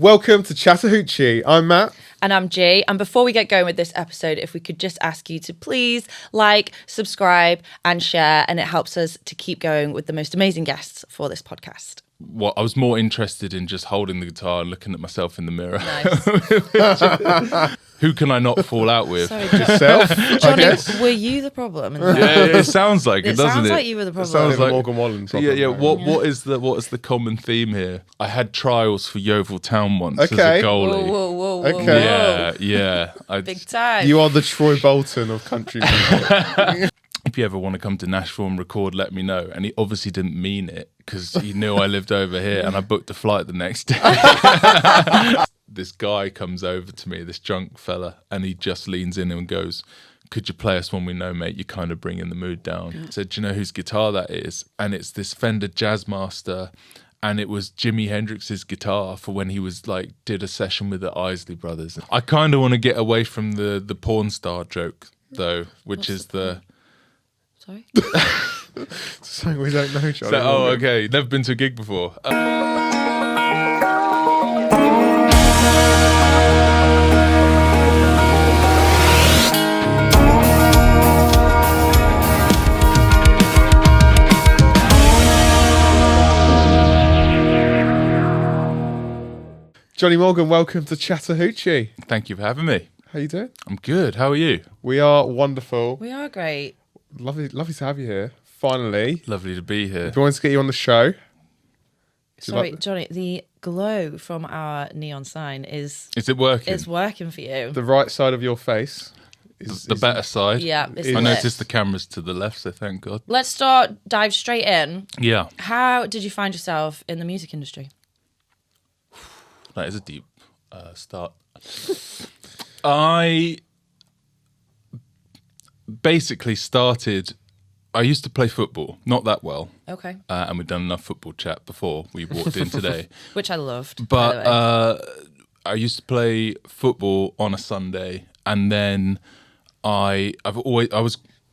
Welcome to Hoochee. I'm Matt. And I'm G. And before we get going with this episode, if we could just ask you to please like, subscribe, and share. And it helps us to keep going with the most amazing guests for this podcast. Well, I was more interested in just holding the guitar and looking at myself in the mirror. Nice. Who can I not fall out with? Sorry, Yourself, Johnny, I guess. were you the problem? Yeah, it sounds like it, doesn't it? Sounds like you were the problem. Sounds like Morgan Wallen problem. Yeah. What is the common theme here? I had trials for Yeovil Town once as Okay. a goalie. Whoa. Okay. Yeah. Big time. You are the Troy Bolton of country music. If you ever want to come to Nashville and record, let me know. And he obviously didn't mean it because he knew I lived over here and I booked a flight the next day. This guy comes over to me, this drunk fella, and he just leans in and goes, "Could you play us One We Know, mate? You're kind of bringing the mood down." I said, "Do you know whose guitar that is?" And it's this Fender Jazzmaster. And it was Jimi Hendrix's guitar for when he was did a session with the Isley Brothers. I kind of want to get away from the porn star joke though, which is the... Sorry? Something we don't know, Johnny. Okay. Never been to a gig before. Johnny Morgan, welcome to Hoochee. Thank you for having me. How you doing? I'm good. How are you? We are wonderful. We are great. Lovely to have you here. Finally. Lovely to be here. We wanted to get you on the show. Sorry, Johnny, the glow from our neon sign is it working? Is working for you. The right side of your face is The better side. Yeah, it's I I lit. noticed the camera's to the left, so thank God. Let's dive straight in. Yeah, How did you find yourself in the music industry? that is a deep start. I basically started... I used to play football, not that well. Okay. And we'd done enough football chat before we walked in today. Which I loved. by the way. But I used to play football on a Sunday, and then no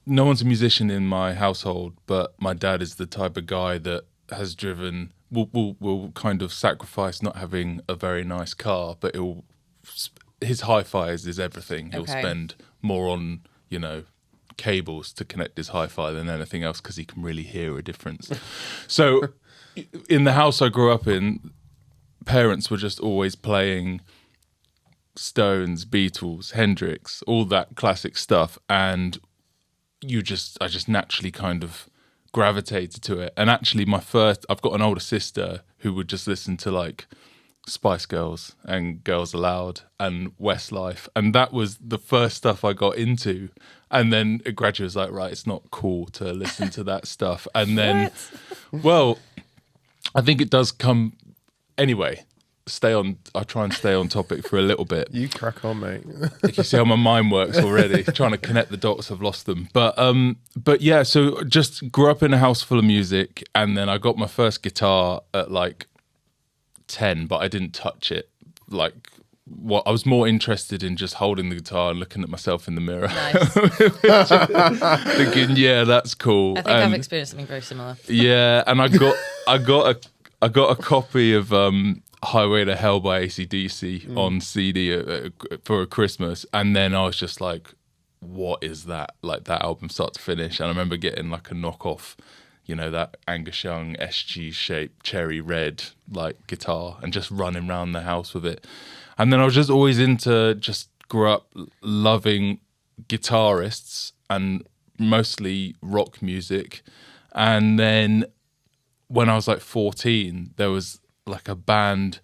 one's a musician in my household, but my dad is the type of guy that has driven will kind of sacrifice not having a very nice car, but his hi-fi is everything. He'll Okay. spend more on cables to connect his hi-fi than anything else because he can really hear a difference. So in the house I grew up in, parents were just always playing Stones, Beatles, Hendrix, all that classic stuff, and I just naturally kind of gravitated to it. And actually I've got an older sister who would just listen to Spice Girls and Girls Aloud and Westlife, and that was the first stuff I got into. And then it gradually was right, it's not cool to listen to that stuff. And then, well, I think it does come anyway. I try and stay on topic for a little bit. You crack on, mate. You see how my mind works already, trying to connect the dots. I've lost them. But yeah, so just grew up in a house full of music, and then I got my first guitar at 10, but I didn't touch it. I was more interested in just holding the guitar and looking at myself in the mirror. Nice. Thinking, yeah, that's cool. I think I've experienced something very similar. Yeah, and I got a copy of Highway to Hell by AC/DC on CD for a Christmas, and then I was just like, what is that? That album start to finish. And I remember getting a knockoff, that Angus Young SG shaped cherry red guitar, and just running around the house with it. And then I was just always grew up loving guitarists and mostly rock music. And then when I was 14, there was a band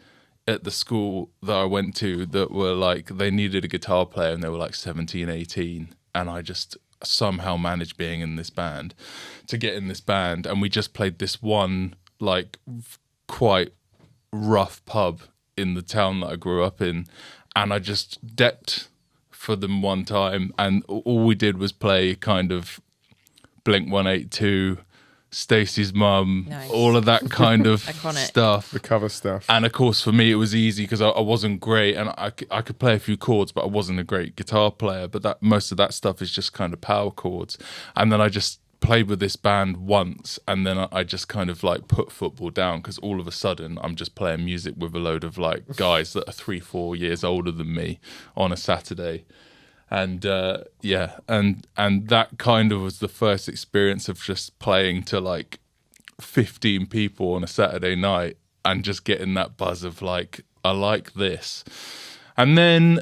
at the school that I went to that were they needed a guitar player, and they were 17, 18. And I just somehow managed being in this band to get in this band. And we just played this one quite rough pub in the town that I grew up in, and I just depped for them one time, and all we did was play kind of Blink 182, Stacey's Mum, Nice. all of that kind of Iconic. stuff. The cover stuff. And of course, for me, it was easy because I wasn't great, and I could play a few chords, but I wasn't a great guitar player. But most of that stuff is just kind of power chords. And then I just played with this band once, and then I just kind of like put football down, because all of a sudden I'm just playing music with a load of like guys that are 3-4 years older than me on a Saturday. And and that kind of was the first experience of just playing to like 15 people on a Saturday night and just getting that buzz of like, I like this. And then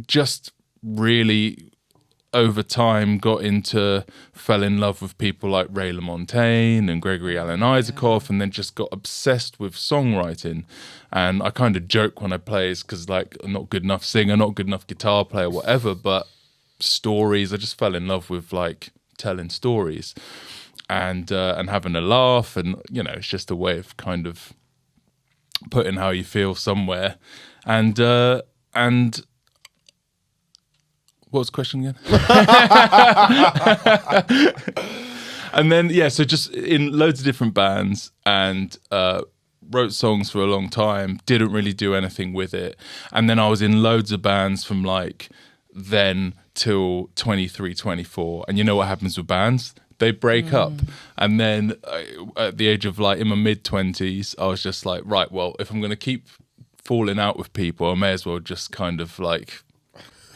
just really over time fell in love with people like Ray LaMontagne and Gregory Alan Isaacoff, and then just got obsessed with songwriting. And I kind of joke when I play, is because like I'm not good enough singer, not good enough guitar player, whatever, but stories, I just fell in love with like telling stories and having a laugh, and it's just a way of kind of putting how you feel somewhere. And what was the question again? And then, so just in loads of different bands, and wrote songs for a long time, didn't really do anything with it. And then I was in loads of bands from like then till 23, 24. And you know what happens with bands? They break up. And then at the age of like in my mid-20s, I was just like, right, well, if I'm going to keep falling out with people, I may as well just kind of like,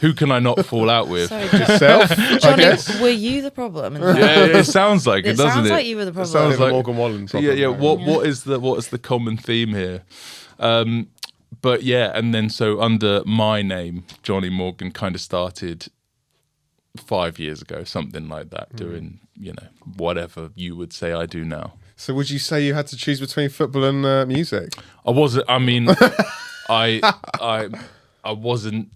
who can I not fall out with? Sorry, Yourself, Jonny, I guess. were you the problem? Yeah, it sounds like it, doesn't it? Sounds like you were the problem. Sounds like like- Morgan Wallen problem. Yeah. What is the common theme here? But yeah, and then so under my name, Jonny Morgan, kind of started 5 years ago, something like that, doing whatever you would say I do now. So would you say you had to choose between football and music? I wasn't. I mean, I wasn't.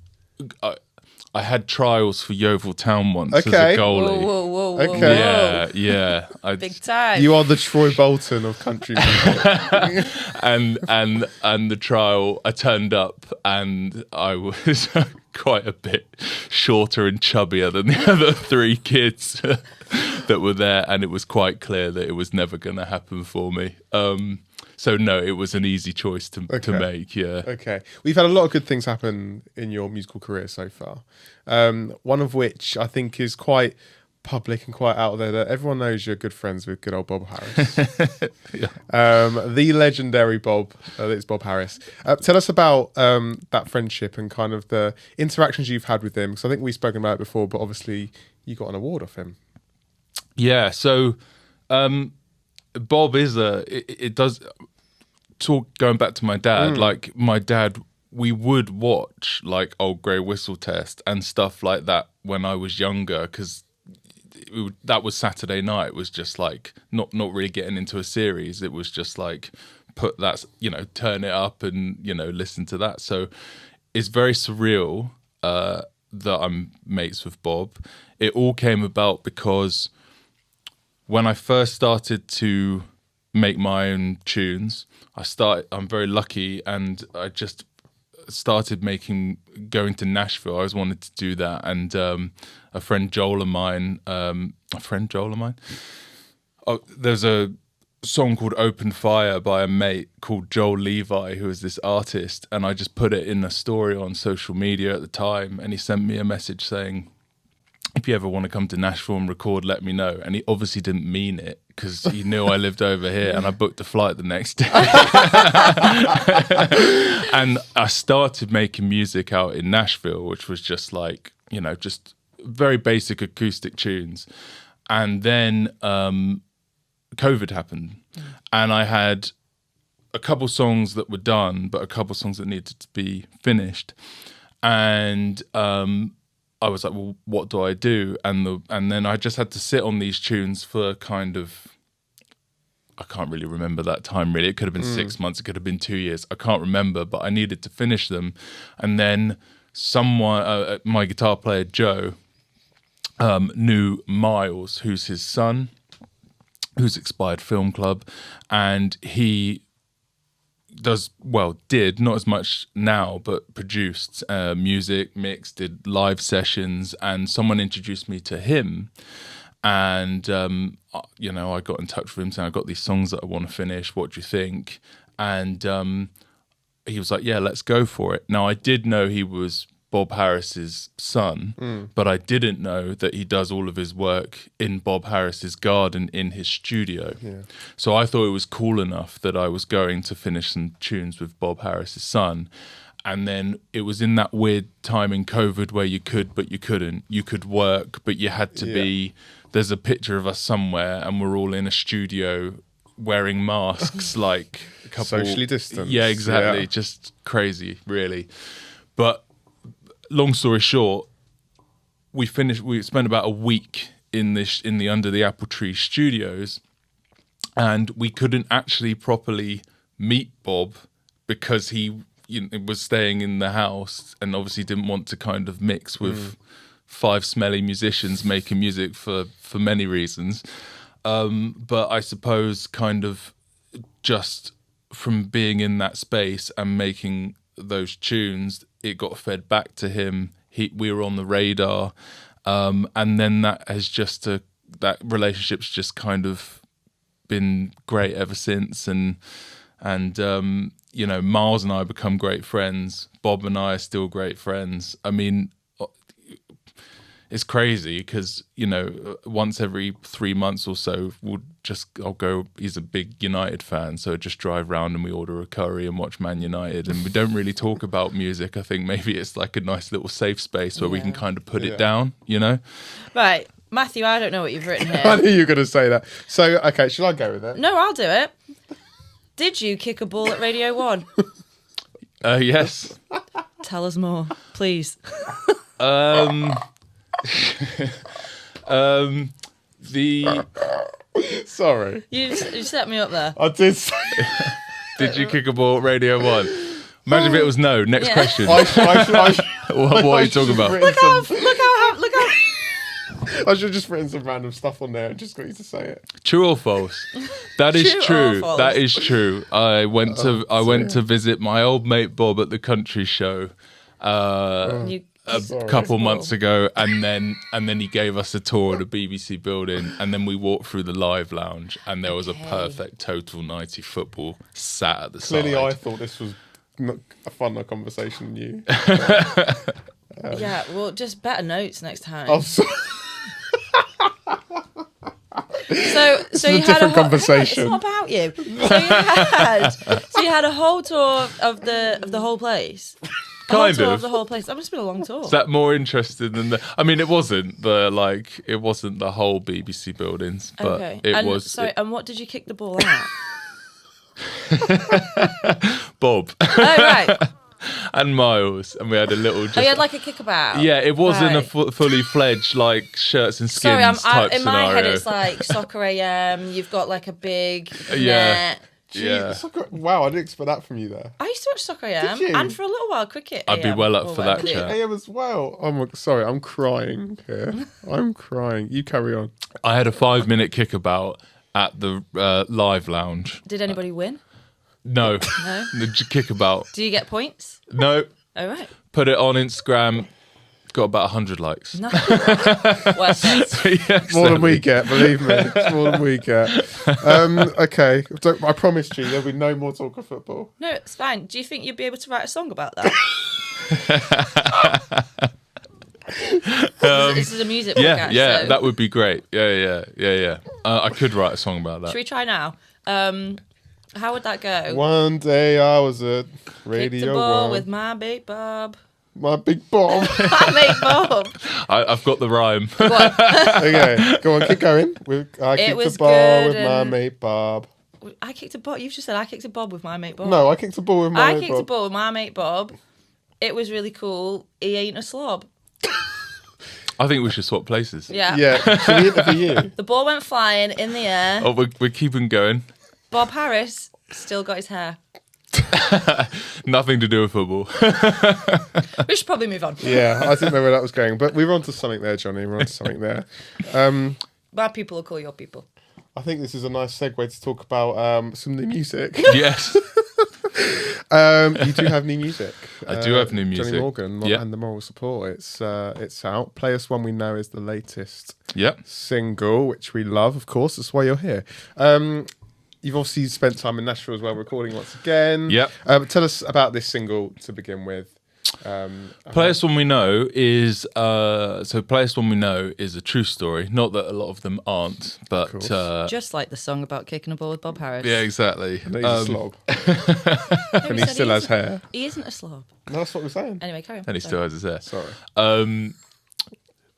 I had trials for Yeovil Town once as Okay. a goalie. Whoa. Okay. Yeah. Big time. You are the Troy Bolton of country music. and the trial, I turned up and I was quite a bit shorter and chubbier than the other three kids that were there, and it was quite clear that it was never going to happen for me. So no, it was an easy choice to make. Yeah. Okay. We've had a lot of good things happen in your musical career so far. One of which I think is quite public and quite out there, that everyone knows you're good friends with good old Bob Harris. The legendary Bob. It's Bob Harris. Tell us about that friendship and kind of the interactions you've had with him, because I think we've spoken about it before, but obviously you got an award off him. Yeah. So Bob is it does talk, going back to my dad, like my dad, we would watch like Old Grey Whistle Test and stuff like that when I was younger, because that was Saturday night. It was just like not really getting into a series. It was just like put that, turn it up and listen to that. So it's very surreal that I'm mates with Bob. It all came about because when I first started to make my own tunes, I'm very lucky, and I just started going to Nashville. I always wanted to do that, and a friend Joel of mine. Oh, there's a song called Open Fire by a mate called Joel Levi, who is this artist, and I just put it in a story on social media at the time, and he sent me a message saying, if you ever want to come to Nashville and record, let me know. And he obviously didn't mean it, because he knew I lived over here, and I booked a flight the next day. And I started making music out in Nashville, which was just like, just very basic acoustic tunes. And then COVID happened, and I had a couple songs that were done, but a couple songs that needed to be finished. And I was like, well, what do I do? And then I just had to sit on these tunes for kind of, I can't really remember that time really. It could have been 6 months, it could have been 2 years. I can't remember, but I needed to finish them. And then someone, my guitar player, Joe, knew Miles, who's his son, who's Expired Film Club. And he did not as much now, but produced music, mixed, did live sessions, and someone introduced me to him. And I got in touch with him saying, I got these songs that I want to finish, what do you think? And he was like, yeah, let's go for it. Now I did know he was Bob Harris's son, but I didn't know that he does all of his work in Bob Harris's garden in his studio. Yeah. So I thought it was cool enough that I was going to finish some tunes with Bob Harris's son. And then it was in that weird time in COVID where you could, but you couldn't. You could work, but you had to be... There's a picture of us somewhere and we're all in a studio wearing masks, like a couple... Socially distanced. Yeah, exactly. Yeah. Just crazy, really. But long story short, we spent about a week in the Under the Apple Tree studios, and we couldn't actually properly meet Bob because he was staying in the house and obviously didn't want to kind of mix with 5 smelly musicians making music for many reasons. But I suppose kind of just from being in that space and making those tunes, it got fed back to him. We were on the radar. And then that relationship's just kind of been great ever since. And Miles and I become great friends. Bob and I are still great friends. I mean, it's crazy because, once every 3 months or so, I'll go, he's a big United fan, so just drive round and we order a curry and watch Man United. And we don't really talk about music. I think maybe it's like a nice little safe space where we can kind of put it down, Right. Matthew, I don't know what you've written here. I knew you were going to say that. So, okay, shall I go with it? No, I'll do it. Did you kick a ball at Radio 1? Yes. Tell us more, please. Sorry. You set me up there. I did say... Did you kick a ball at Radio 1? Imagine if it was no. Next question. What are you talking about? Look how. I should have just written some random stuff on there and just got you to say it. True or false? That is True or true. false? That is true. I went to visit my old mate Bob at the country show a couple months ago, and then he gave us a tour of the BBC building, and then we walked through the live lounge, and there was a perfect Total 90 football sat at the Clearly, side. I thought this was not a funner conversation than you. Yeah, well, just better notes next time. I'm sorry. So you a had different whole, conversation. It's not about you. So you had a whole tour of the whole place. Kind tour of. of the whole place. That must have been a long tour. Is that more interesting than the? I mean, it wasn't the whole BBC buildings, but okay. it was. Sorry, and what did you kick the ball at? Bob. Oh right. And Miles, and we had a little. You had like a kickabout. Yeah, it wasn't Right. a fully fledged like shirts and skins Sorry, type in scenario. my head it's like Soccer AM. You've got like a big Yeah. net. Yeah. Soccer, wow, I didn't expect that from you there. I used to watch Soccer AM, Did you? and for a little while cricket. I'd be AM, well up or for that whatever it chat. is. AM as well. Sorry, I'm crying here. I'm crying. You carry on. I had a 5-minute kickabout at the live lounge. Did anybody win? No, No. the kickabout. Do you get points? No, Oh right. put it on Instagram. Got about 100 likes. No. Worth it. Yeah, More than we exactly. get, believe me. It's more than we get. Okay, I promised you there'll be no more talk of football. No, it's fine. Do you think you'd be able to write a song about that? This is a music podcast. Yeah, so that would be great. Yeah. I could write a song about that. should we try now? How would that go? One day I was at Kicked Radio the ball 1. with my big Bob. My big bomb. My mate Bob. I've got the rhyme. Go on. Okay, go on, keep going. I kicked was the ball good with my and- mate Bob. I kicked a ball. You've just said I kicked a bob with my mate Bob. No, I kicked the ball with my I mate kicked a Bob. ball with my mate Bob. It was really cool. He ain't a slob. I think we should swap places. Yeah. Yeah, should we interview you? The ball went flying in the air. Oh, we're keeping going. Bob Harris still got his hair. Nothing to do with football. We should probably move on. Yeah, I didn't know where that was going, but we were onto something there, Johnny. We're onto something there. My people will call your people. I think this is a nice segue to talk about some new music. Yes. You do have new music. I do have new music. Johnny Morgan Yeah. and the Moral Support. It's out. Play Us One We Know is the latest Yep. single, which we love, of course. That's why you're here. You've obviously spent time in Nashville as well, recording once again. Yep. Tell us about this single to begin with. Play Us When We Know is Play Us When We Know is a true story. Not that a lot of them aren't, but just like the song about kicking a ball with Bob Harris. yeah, exactly. And he's a slob. And he still has hair. He isn't a slob. No, that's what we're saying. Anyway, carry on. And he still has his hair. Sorry.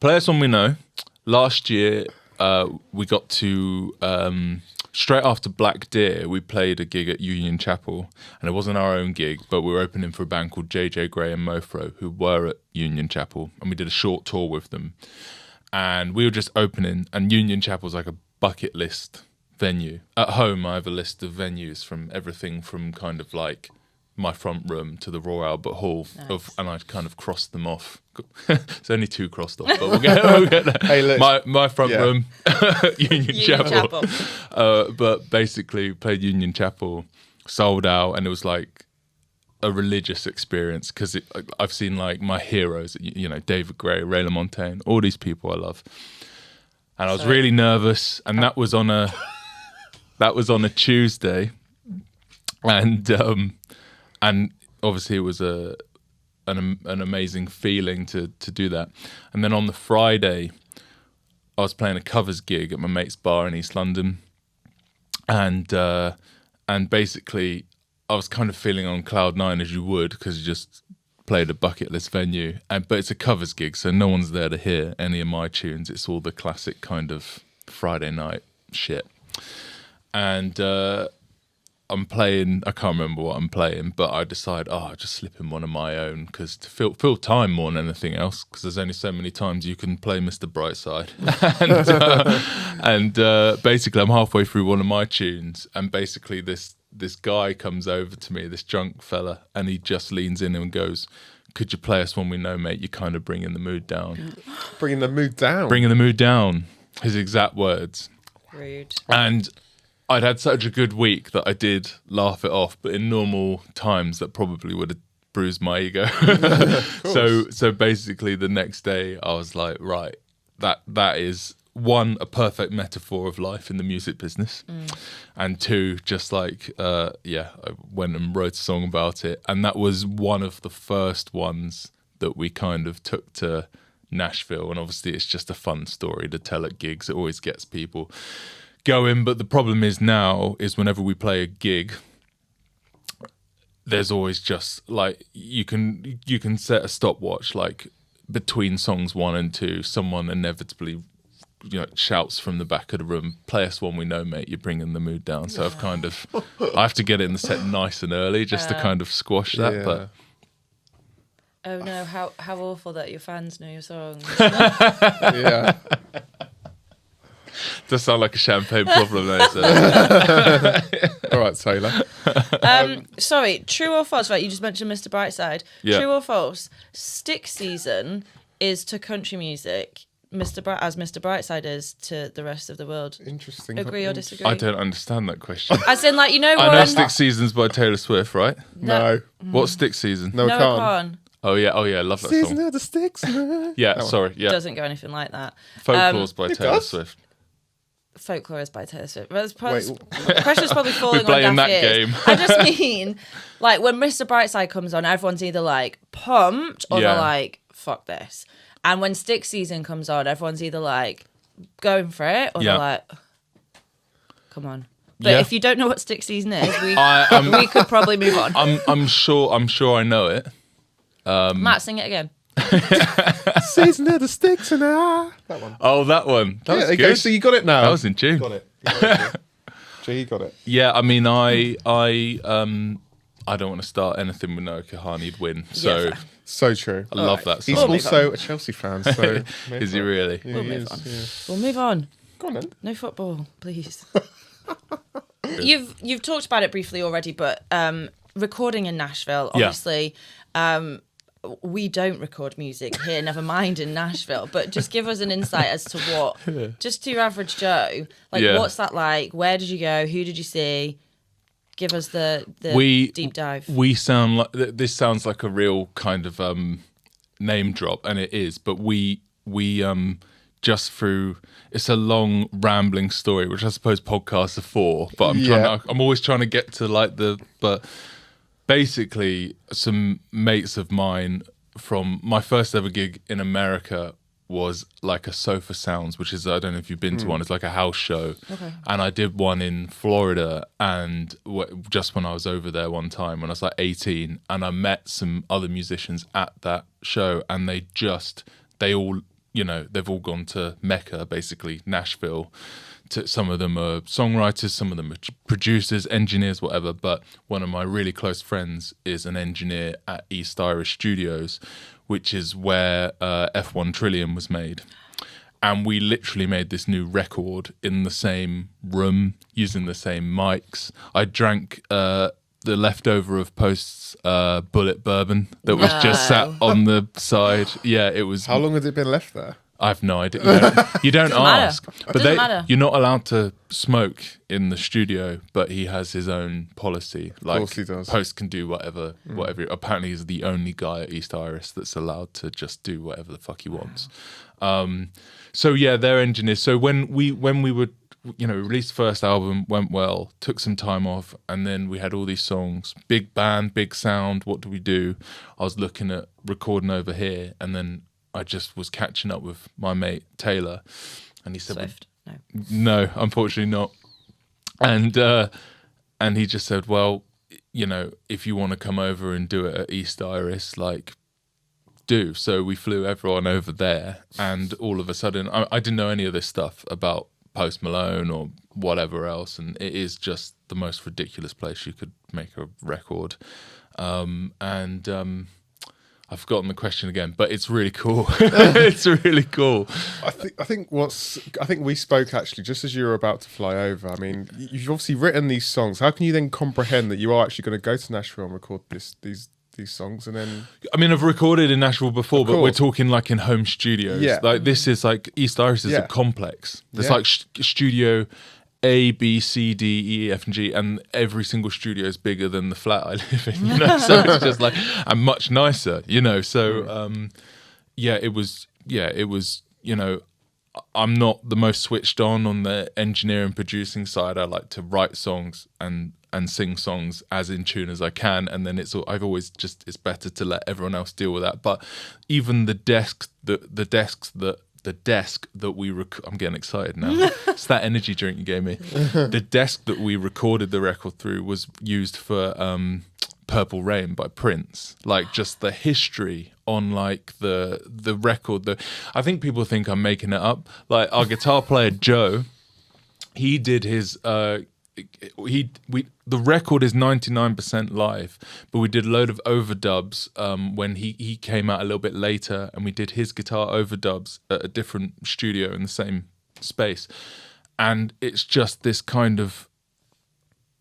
Play Us When We Know. Last year, we got to straight after Black Deer, we played a gig at Union Chapel, and it wasn't our own gig, but we were opening for a band called JJ Gray and Mofro, who were at Union Chapel, and we did a short tour with them. And we were just opening, and Union Chapel's like a bucket list venue. At home, I have a list of venues from everything from kind of like my front room to the Royal Albert Hall, and I kind of crossed them off. It's only 2 crossed off, but we'll get there. Hey, my front room, Union Chapel. But basically played Union Chapel, sold out, and it was like a religious experience because I've seen like my heroes, David Gray, Ray LaMontagne, all these people I love, and I was really nervous, and that was on a Tuesday, and obviously it was an amazing feeling to do that. And then on the Friday, I was playing a covers gig at my mate's bar in East London, and basically I was kind of feeling on cloud 9 as you would, because you just played a bucket list venue, but it's a covers gig, so no one's there to hear any of my tunes. It's all the classic kind of Friday night shit. And I'm playing, I can't remember what I'm playing, but I decide, I'll just slip in one of my own, because to fill time more than anything else, because there's only so many times you can play Mr. Brightside. and basically I'm halfway through one of my tunes, and basically this guy comes over to me, this drunk fella, and he just leans in and goes, "Could you play Us When We Know, mate? You're kind of bringing the mood down." Bringing the mood down? Bringing the mood down, his exact words. Rude. And I'd had such a good week that I did laugh it off, but in normal times that probably would have bruised my ego. So basically the next day I was like, right, that is one, a perfect metaphor of life in the music business, and two, just like I went and wrote a song about it, and that was one of the first ones that we kind of took to Nashville, and obviously it's just a fun story to tell at gigs. It always gets people going, but the problem is now is whenever we play a gig, there's always just like you can set a stopwatch, like between songs 1 and 2 someone inevitably shouts from the back of the room, "Play Us When We Know, mate, you're bringing the mood down." So I have to get it in the set nice and early just to kind of squash that. But oh no, how awful that your fans know your songs. Yeah. Does sound like a champagne problem there. So. All right, Taylor. Sorry, true or false? Right, you just mentioned Mr. Brightside. Yeah. True or false? Stick season is to country music as Mr. Brightside is to the rest of the world. Interesting. Agree or disagree? I don't understand that question. As in, like, I know when... Stick Season's by Taylor Swift, right? No. What's Stick Season? No, can't. Oh yeah, I love that Season song. of the Sticks, man. Yeah, sorry, yeah. Doesn't go anything like that. Folklore's by Taylor does. Swift. Folklore is by Taylor Swift. The question's probably falling on playing deaf that ears. game. I just mean, like, when Mr. Brightside comes on, everyone's either like pumped or they're like, fuck this. And when Stick Season comes on, everyone's either like going for it or they're like, come on. But if you don't know what Stick Season is, we could probably move on. I'm sure I know it. Matt, sing it again. Season of the Sticks and that one. Oh, that one. That was good. So you got it now. That was in tune. Got it. You got it. Yeah, I mean, I don't want to start anything with Noah Kahani'd win. So Yeah, so true. I love that song. He's also a Chelsea fan. So Is he really? Yeah, We'll he move is, on. yeah. We'll move on. Go on then. No football, please. You've talked about it briefly already, but recording in Nashville, obviously, we don't record music here, never mind in Nashville, but just give us an insight as to what, just to your average Joe, like what's that like? Where did you go? Who did you see? Give us the deep dive. We sound like, this sounds like a real kind of name drop, and it is, but we just through, it's a long rambling story, which I suppose podcasts are for, but I'm always trying to get to like but basically some mates of mine from my first ever gig in America was like a Sofa Sounds, which is, I don't know if you've been to one, it's like a house show. Okay. And I did one in Florida, and just when I was over there one time when I was like 18, and I met some other musicians at that show, and they all, you know, they've all gone to Mecca, basically, Nashville. Some of them are songwriters, some of them are producers, engineers, whatever. But one of my really close friends is an engineer at East Irish Studios, which is where F1 Trillium was made. And we literally made this new record in the same room, using the same mics. I drank the leftover of Post's Bullet Bourbon that was just sat on the side. Yeah, it was. How long has it been left there? I have no idea. You don't ask. But you're not allowed to smoke in the studio, but he has his own policy. Like, of course he does. Post can do whatever. Apparently he's the only guy at East Irish that's allowed to just do whatever the fuck he wants. So yeah, they're engineers. So when we were, you know, released first album, went well, took some time off, and then we had all these songs, big band, big sound, what do we do? I was looking at recording over here, and then I just was catching up with my mate Taylor, and he said, Swift. No, unfortunately not. And he just said, well, you know, if you want to come over and do it at East Iris, like, do. So we flew everyone over there, and all of a sudden, I didn't know any of this stuff about Post Malone or whatever else, and it is just the most ridiculous place you could make a record. I've forgotten the question again, but it's really cool. It's really cool. I think we spoke actually just as you were about to fly over. I mean, you've obviously written these songs. How can you then comprehend that you are actually going to go to Nashville and record these songs? And then, I mean, I've recorded in Nashville before, but we're talking like in home studios. Yeah. Like, this is like East Iris is a complex. There's like studio A, B, C, D, E, F, and G, and every single studio is bigger than the flat I live in, you know. So it's just like, and much nicer, you know. So it was, you know, I'm not the most switched on the engineering producing side. I like to write songs and sing songs as in tune as I can, and then it's better to let everyone else deal with that. But even the desk that we I'm getting excited now. It's that energy drink you gave me. The desk that we recorded the record through was used for Purple Rain by Prince. Like, just the history on like the record. I think people think I'm making it up. Like, our guitar player Joe, he did his the record is 99% live, but we did a load of overdubs when he came out a little bit later, and we did his guitar overdubs at a different studio in the same space. And it's just this kind of,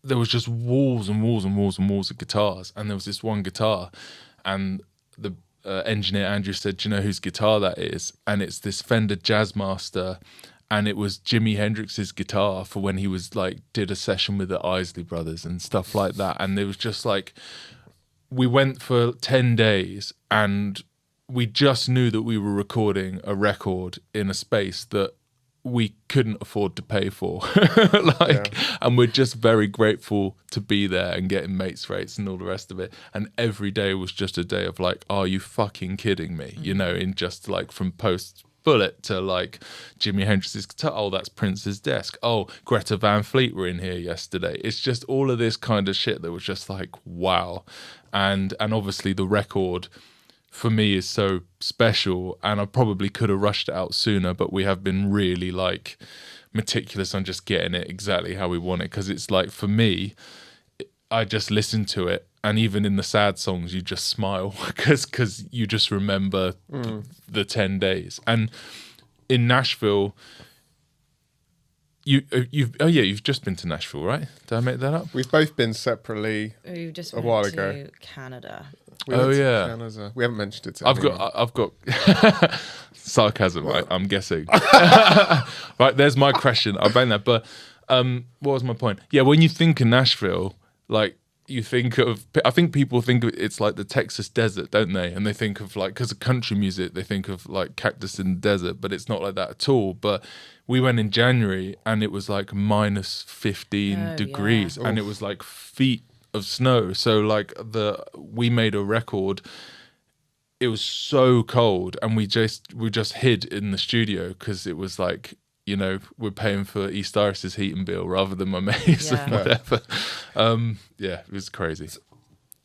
there was just walls and walls and walls and walls of guitars, and there was this one guitar, and the engineer Andrew said, do you know whose guitar that is? And it's this Fender Jazzmaster. And it was Jimi Hendrix's guitar for when he was like, did a session with the Isley Brothers and stuff like that. And it was just like, we went for 10 days and we just knew that we were recording a record in a space that we couldn't afford to pay for. And we're just very grateful to be there and getting mates rates and all the rest of it. And every day was just a day of like, are you fucking kidding me? You know, in just like from Post Bullet to like Jimi Hendrix's guitar. Oh, that's Prince's desk. Oh, Greta Van Fleet were in here yesterday. It's just all of this kind of shit that was just like, wow. And obviously the record for me is so special, and I probably could have rushed it out sooner, but we have been really like meticulous on just getting it exactly how we want it. Because it's like, for me, I just listen to it, and even in the sad songs, you just smile because you just remember the 10 days. And in Nashville, you've just been to Nashville, right? Did I make that up? We've both been separately. We've just a while ago to Canada. Canada. We haven't mentioned it. I've got sarcasm, right? I'm guessing. Right, there's my question. I'll bang that. But what was my point? Yeah, when you think of Nashville, like, you think of, I think people think of it's like the Texas desert, don't they? And they think of like, because of country music, they think of like cactus in the desert, but it's not like that at all. But we went in January and it was like minus 15 degrees and it was like feet of snow. So like we made a record it was so cold, and we just hid in the studio because it was like, you know, we're paying for East Iris's heating bill rather than my mates and whatever. Yeah, it was crazy.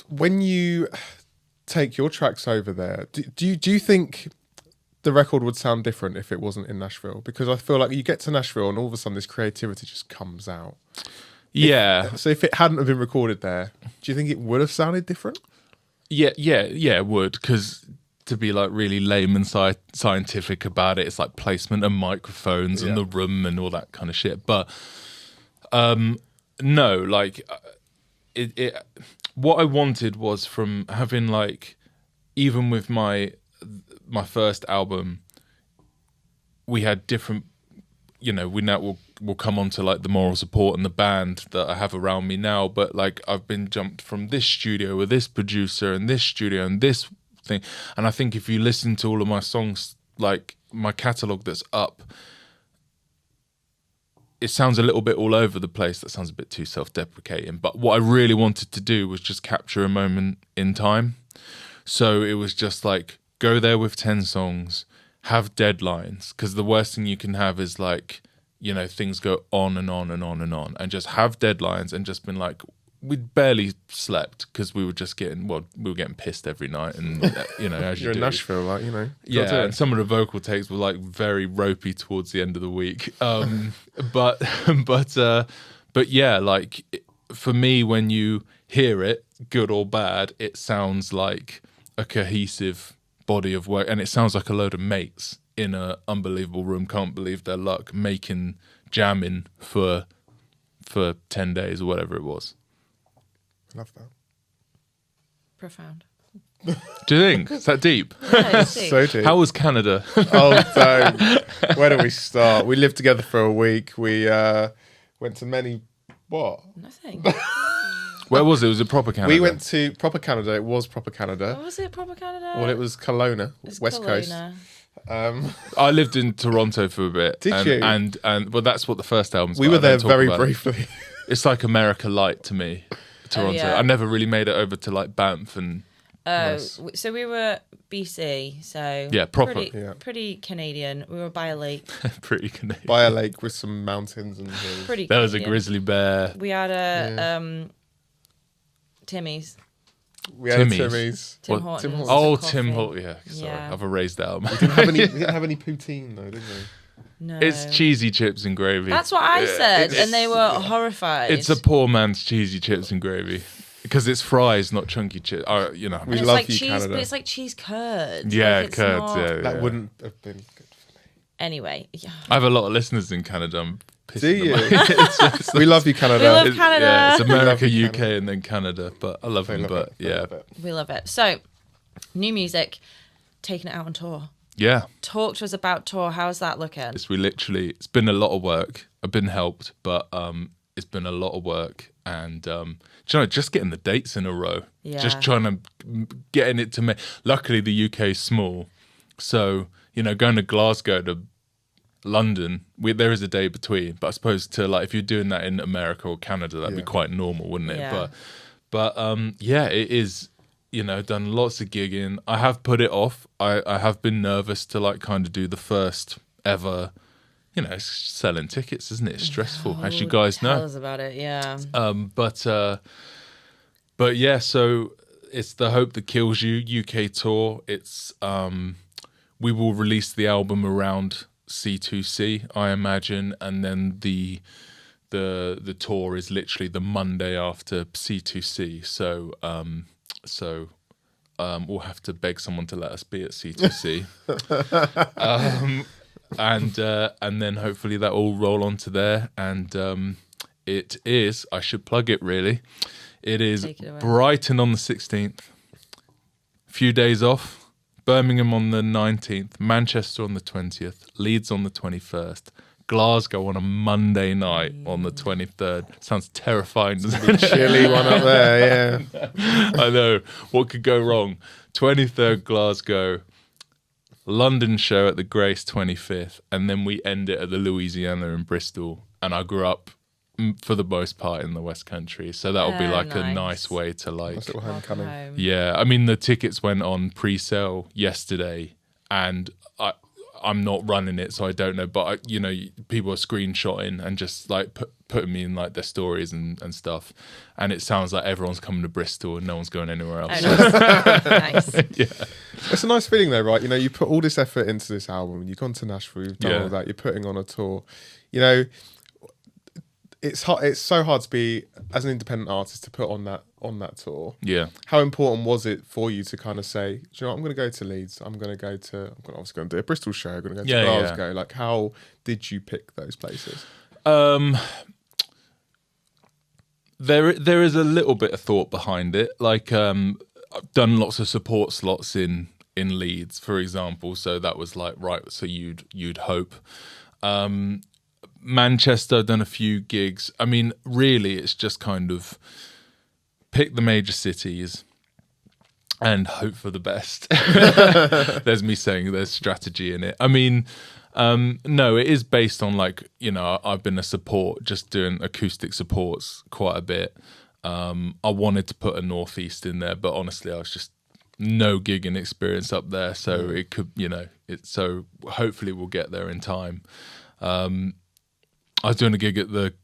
When you take your tracks over there, do you think the record would sound different if it wasn't in Nashville? Because I feel like you get to Nashville and all of a sudden this creativity just comes out. Yeah. So if it hadn't have been recorded there, do you think it would have sounded different? Yeah, it would, because to be like really layman scientific about it, it's like placement of microphones in the room and all that kind of shit. But no, like it what I wanted was, from having like, even with my first album, we had different, you know, we'll come on to like the moral support and the band that I have around me now, but like I've been jumped from this studio with this producer and this studio and this thing. And I think if you listen to all of my songs, like my catalogue that's up, it sounds a little bit all over the place. That sounds a bit too self-deprecating. But what I really wanted to do was just capture a moment in time. So it was just like, go there with 10 songs, have deadlines, because the worst thing you can have is like, you know, things go on and on and on and on, and just have deadlines, and just been like, we'd barely slept because we were getting pissed every night, and you know, as You're you in do. Nashville, like, you know. Yeah, and some of the vocal takes were like very ropey towards the end of the week. But yeah, like for me, when you hear it, good or bad, it sounds like a cohesive body of work, and it sounds like a load of mates in a unbelievable room, can't believe their luck, jamming for 10 days or whatever it was. Love that. Profound. Do you think? Is that deep? Yeah, it's deep. So deep. How was Canada? Oh, don't. Where do we start? We lived together for a week. We went to many... What? Nothing. Where was it? Was it proper Canada? We went to proper Canada. It was proper Canada. What was it, proper Canada? Well, it was Kelowna, West Coast. I lived in Toronto for a bit. Did you? And well, that's what the first album's We about. were I there don't talk very about it. briefly. It's like America Light to me, Toronto. yeah. I never really made it over to like Banff and... So we were BC, so Yeah, proper. pretty Canadian. We were by a lake. Pretty Canadian. By a lake with some mountains and hills. Pretty. There was a Canadian. grizzly bear. We had a Timmy's. We had Timmy's. Timmy's. Tim What? Hortons. Tim Oh, coffee. Tim Hortons. Yeah, sorry. Yeah. I've erased that out. We didn't have any poutine though, did we? No. It's cheesy chips and gravy. That's what I said, it's- and they were horrified. It's a poor man's cheesy chips and gravy. Because it's fries, not chunky chips. You know. We And it's love like you, cheese, Canada. but it's like cheese curds. Yeah, like it's curds. not- Yeah, That yeah. wouldn't have been good for me. Anyway, yeah. I have a lot of listeners in Canada. I'm pissing Do you? them off. We love you, Canada. We love It's- Canada. Yeah, it's America, We love UK, Canada. and then Canada. But I love They them. love But it. They yeah, love it. We love it. So, new music, taking it out on tour. yeah. Talk to us about tour. How's that looking? It's been a lot of work. I've been helped, but it's been a lot of work, and do you know, just getting the dates in a row, Yeah. just trying to getting it to me. Luckily, the UK is small, so you know, going to Glasgow to London, there is a day between. But I suppose if you're doing that in America or Canada, that'd be quite normal, wouldn't it? Yeah. But yeah, it is. You know, done lots of gigging. I have put it off. I have been nervous to kind of do the first ever. You know, it's selling tickets, isn't it? It's stressful, as you guys Tell know. us about it, yeah. But yeah, so it's The Hope That Kills You UK tour. It's we will release the album around C2C, I imagine, and then the tour is literally the Monday after C2C. So we'll have to beg someone to let us be at C2C. And then hopefully that will roll onto there. And it is, I should plug it really, it is Take it away. Brighton on the 16th, few days off, Birmingham on the 19th, Manchester on the 20th, Leeds on the 21st, Glasgow on a Monday night on the 23rd. Sounds terrifying, doesn't it? Chilly one up there, yeah. I know. What could go wrong? 23rd Glasgow, London show at the Grace 25th, and then we end it at the Louisiana in Bristol. And I grew up for the most part in the West Country. So that'll be like a nice way to like. Nice little homecoming. Home. Yeah, I mean the tickets went on pre-sale yesterday, and I'm not running it, so I don't know. But people are screenshotting and just like putting me in like their stories and stuff. And it sounds like everyone's coming to Bristol and no one's going anywhere else. Oh, nice. Yeah, It's a nice feeling though, right? You put all this effort into this album. You've gone to Nashville. You've done all that. You're putting on a tour. It's hard. It's so hard to be as an independent artist to put on that tour. yeah. How important was it for you to kind of say, do you know what, I'm going to go to Leeds. I'm obviously going to do a Bristol show. I'm going to go to Glasgow. Yeah. Like, how did you pick those places? There is a little bit of thought behind it. Like I've done lots of support slots in Leeds, for example. So that was like right. So you'd hope. Manchester, I've done a few gigs. I mean, really, it's just kind of pick the major cities and hope for the best. There's me saying there's strategy in it. I mean, no, it is based on like, I've been a support, just doing acoustic supports quite a bit. I wanted to put a Northeast in there, but honestly, I was just no gigging experience up there. So it could, so hopefully we'll get there in time. I was doing a gig at the,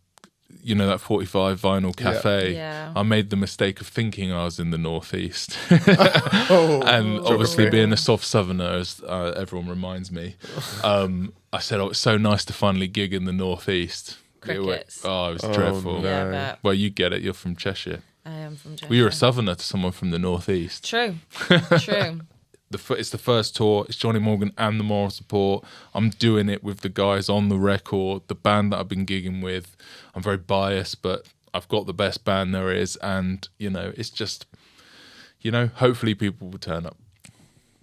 that 45 Vinyl Cafe. Yeah. I made the mistake of thinking I was in the Northeast. And obviously being a soft southerner, as everyone reminds me, I said, it's so nice to finally gig in the Northeast. Crickets. It was dreadful. No. Yeah, I bet. Well, you get it. You're from Cheshire. I am from Cheshire. Well, you're a southerner to someone from the Northeast. True. It's the first tour. It's Johnny Morgan and the Moral Support. I'm doing it with the guys on the record, the band that I've been gigging with. I'm very biased, but I've got the best band there is, and it's just, hopefully people will turn up.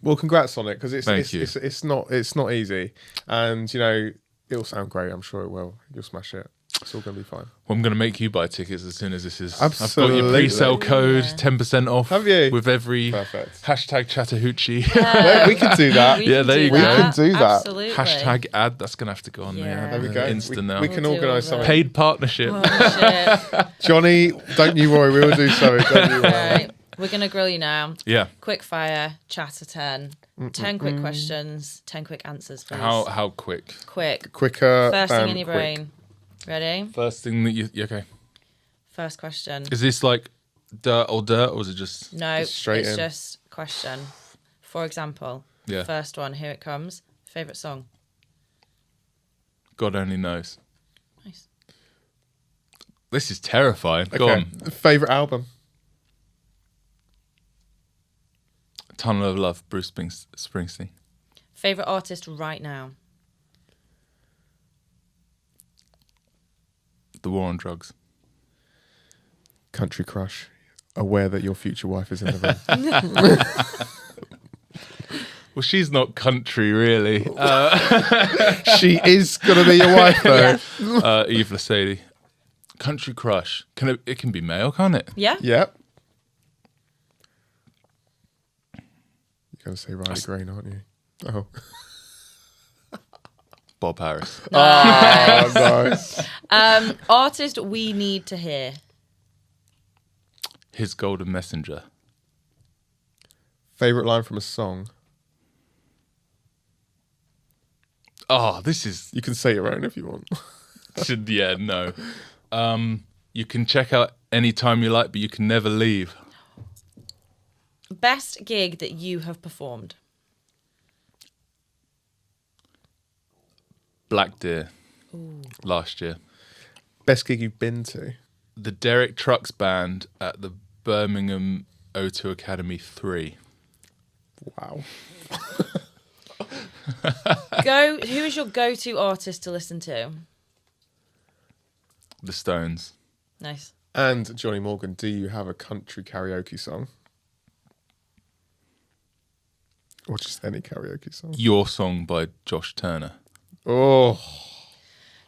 Well, congrats on it, because Thank you. It's not easy, and it'll sound great. I'm sure it will. You'll smash it. It's all going to be fine. Well, I'm going to make you buy tickets as soon as this is. Absolutely. I've got your pre-sale code, 10% off. Have you? With every Perfect. hashtag Chattahoochee. Yeah, we can do that. Yeah, there you go. We can do that. Absolutely. Hashtag ad. That's going to have to go on Yeah. There we the go. Insta now. We can We'll do organise all something. that. Paid partnership. Oh, shit. Johnny, don't you worry. We will do something. Don't you worry. Right. We're going to grill you now. Yeah. Quick fire, chatter 10. 10 quick questions, 10 quick answers, please. How quick? Quick. Quicker. First thing in your quick. brain. Ready? First thing that you okay. First question. Is this like dirt, or is it just No, Just straight it's in. just question. For example, Yeah. first one, here it comes. Favourite song? God only knows? Nice. This is terrifying. Go Okay. on. Favorite album? Tunnel of Love, Bruce Springsteen. Favourite artist right now? The War on Drugs. Country Crush. Aware that your future wife is in the room. Well, she's not country, really. She is going to be your wife, though. Yeah. Eve Lasadie. Country Crush. It can be male, can't it? Yeah? Yep. You're going to say Riley Green, aren't you? Oh. Bob Harris. Oh, nice. Artist we need to hear. His Golden Messenger. Favorite line from a song? Oh, this is... You can say your own if you want. Yeah, no. You can check out any time you like, but you can never leave. Best gig that you have performed? Black Deer. Last year. Best gig you've been to? The Derek Trucks Band at the Birmingham O2 Academy 3. Wow. Who is your go-to artist to listen to? The Stones. Nice. And Johnny Morgan, do you have a country karaoke song? Or just any karaoke song? Your Song by Josh Turner. Oh.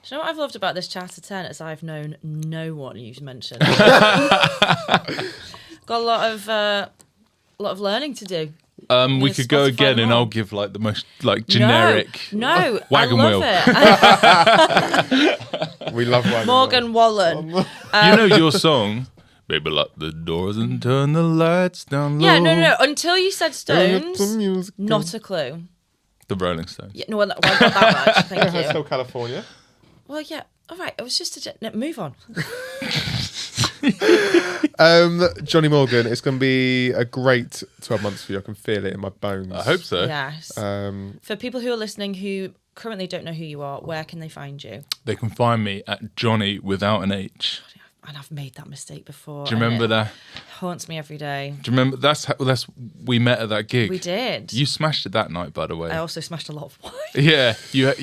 Do you know what I've loved about this Chatter 10 is I've known no one you've mentioned. Got a lot of learning to do. We could go Spotify again, and one. I'll give like the most like generic. No, Wagon I wheel. love it. We love Wagon Morgan Wallen. You know your song, Baby Lock the Doors and Turn the Lights Down Low. Yeah, no. Until you said Wallen. Stones, not a clue. The Rolling Stones. Yeah, no, well, I got that much. Thank you. Hotel California. Well, yeah. All right. It was just move on. Jonny Morgan, it's going to be a great 12 months for you. I can feel it in my bones. I hope so. Yes. For people who are listening who currently don't know who you are, where can they find you? They can find me at Jonny without an H. And I've made that mistake before. Do you remember that? Haunts me every day. Do you remember? That's we met at that gig. We did. You smashed it that night, by the way. I also smashed a lot of wine. Yeah, you I've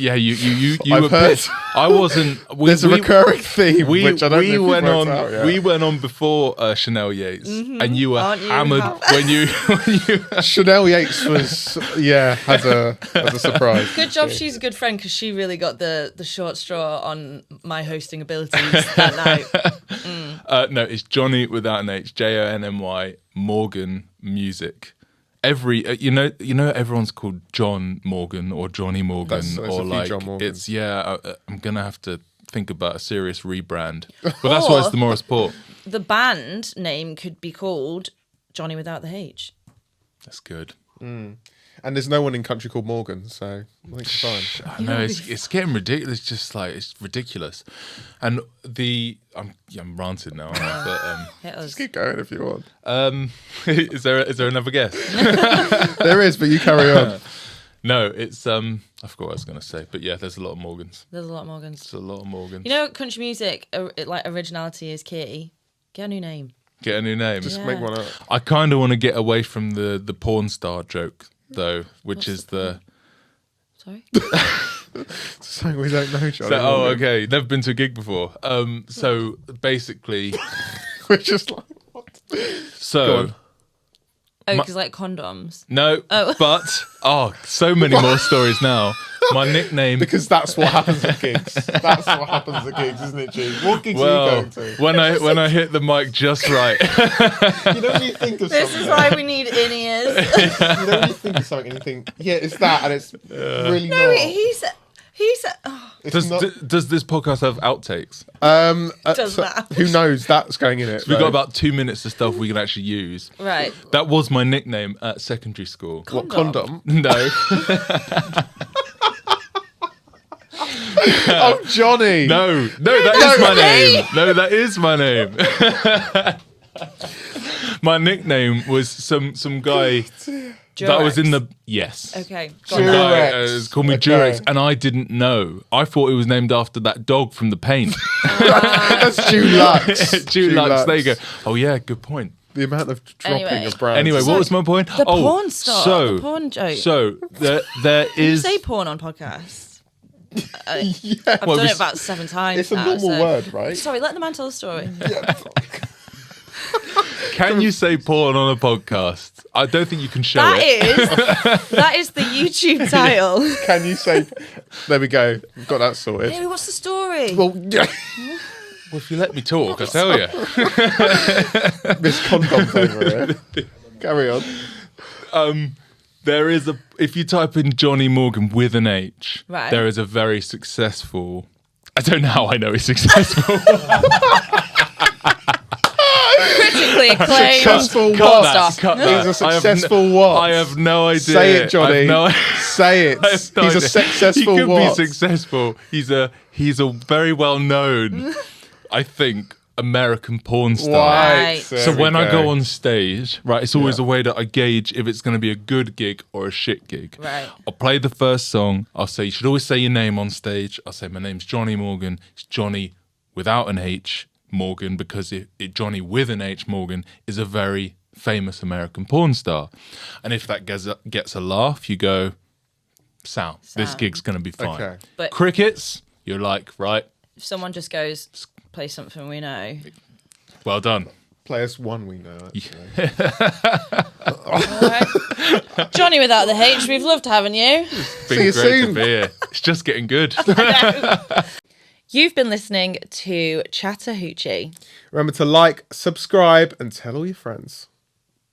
were heard. pissed. I wasn't. There's a recurring theme, which I don't know if you've went worked on. out yet. We went on before Chanel Yates, and you were Aren't you hammered happy? when you. Chanel Yates was, had a surprise. Good job she's a good friend because she really got the short straw on my hosting abilities that night. No, it's Jonny without an H. Jonny Morgan Music. You know, everyone's called John Morgan or Jonny Morgan, There's a or few like John Morgans. it's I'm gonna have to think about a serious rebrand. But that's why it's the Morris Port. The band name could be called Jonny without the H. That's good. And there's no one in country called Morgan, so I think it's fine. I know it's getting ridiculous. It's just like it's ridiculous. And I'm ranted now, aren't I? Hit us. Just keep going if you want. Is there another guess? There is, but you carry on. No, it's I forgot what I was going to say, but yeah, there's a lot of Morgans. There's a lot of Morgans. There's a lot of Morgans. You know, country music, like originality is key. Get a new name. Get a new name. Just make one up. I kind of want to get away from the porn star joke though, which What's is the the. Sorry. Something we don't know, Jonny. So, oh, Morgan. okay. Never been to a gig before. So basically, We're just like, what? Go so on. Oh, because like condoms. no, Oh. but so many more stories now. My nickname. Because that's what happens at gigs. That's what happens at gigs, isn't it, G? What gigs are Well, you going to? when I hit the mic just right. You know when you think of This something. is why we need in-ears. You know when you think of something and you think, yeah, it's that, and it's really No, not. he said, oh, It's not. Does this podcast have outtakes? Does that. Who knows? That's going in it. We've though. got about 2 minutes of stuff we can actually use. right. That was my nickname at secondary school. What, condom? No. Oh, Jonny. No, that is my name. No, that is my name. My nickname was some guy that was in the yes. Okay. Some Got that. guy Durex. called me Okay. Durex, and I didn't know. I thought it was named after that dog from The Paint. That's Dulux. Dulux. There you go. Oh yeah, good point. The amount of dropping Anyway. of brands. Anyway, what was my point? The porn star. The porn joke. So there You is. say porn on podcasts. Yeah. I've Well, done we- it about 7 times. It's a now, normal so- word, right? Sorry, let the man tell the story. Can you say porn on a podcast? I don't think you can show That it. is the YouTube title. Can you say? There we go. We've got that sorted. Hey, what's the story? Well, yeah. Well, if you let me talk, I tell you. Miss Condoms over here. Carry on. There is if you type in Jonny Morgan with an H, Right. there is a very successful. I don't know how I know he's successful. Critically acclaimed. Successful Cut what? that, cut He's that. a successful what? I have no idea. Say it, Jonny. I have no, Say it. I have no He's a idea. successful He could what? be successful. He's a very well known, I think, American porn star. Right. There So we when I go on stage, right, it's always a way that I gauge if it's going to be a good gig or a shit gig. Right. I'll play the first song. I'll say, you should always say your name on stage. I'll say, my name's Jonny Morgan. It's Jonny without an H Morgan, because Jonny with an H Morgan is a very famous American porn star. And if that gets a laugh, you go, sound. This Sound. gig's going to be fine. Okay. But- Crickets, you're like, right, If someone just goes, play something we know. well done. Play us one we know. Actually. All right. Jonny without the H, we've loved having you. It's See been you great to soon. be here. It's just getting good. You've been listening to Chatter Hoochee. Remember to like, subscribe, and tell all your friends.